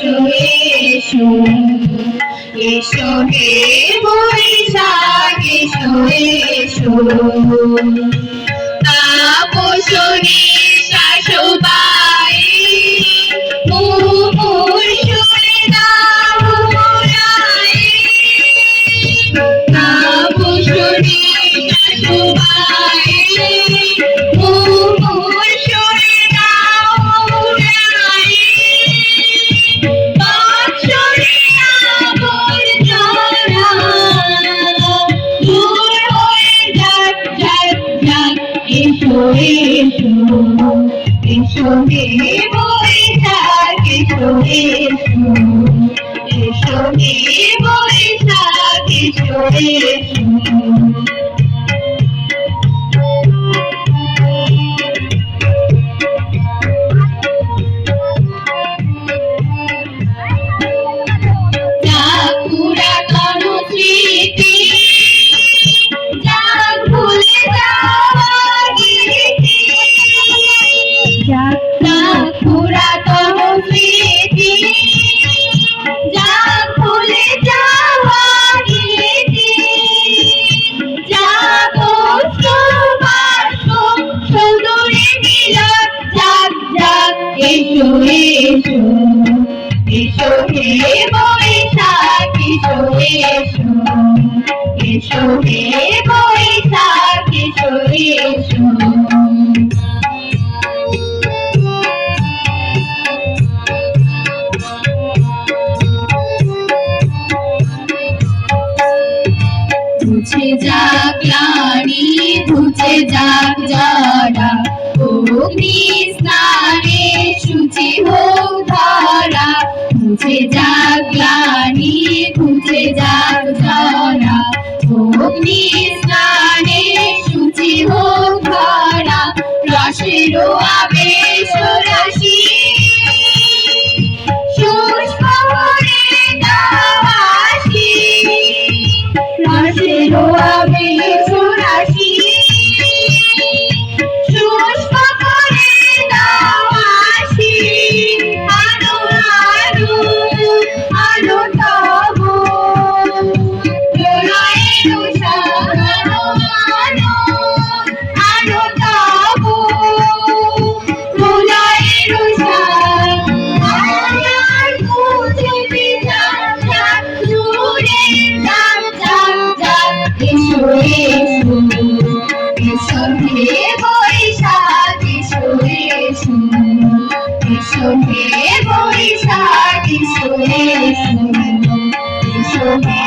এসো এসো হে বৈশাখ এসো এসো তাপসী শাশুবাই মুহুর সুরে দাও মুরাই তাপসী শাশুবাই মুহুর সুরে দাও মুরাই বাঁশরিয়া বর্জনা দূর হয়ে যাক যাক যাক এসো এসো এসো হে বৈশাখ এসো এসো এসো হে বৈশাখ এসো এসো যাক পুরাতন স্মৃতি যাক ভুলে যাওয়া গীতি যাক পুরাতন স্মৃতি যাক ভুলে যাওয়া গীতি যাক অশ্রুবাষ্প সুদূরে মিলন যাক যাক এসো এসো এসো হে বৈশাখ এসো এসো এসো হে বৈশাখ এসো এসো মুছে যাক গ্লানি মুছে যাক জরা অগ্নি স্নানে শুচি হোক ধরা মুছে যাক গ্লানি মুছে যাক জরা অগ্নি স্নানে শুচি হোক ধরা রসের আবেশ রাশি শুষ্ক করে দাওয়াসি রসের আবেশ রাশি শুষ্ক করে দাওয়াসি আলো আলো আলো তব প্রলয়ের আলো আলো আলো তব প্রলয়ের আর মুছে যাক যাক দূরে যাক যাক যাক এসো এসো এসো হে বৈশাখ এসো এসো এসো হে বৈশাখ এসো এসো এসো হে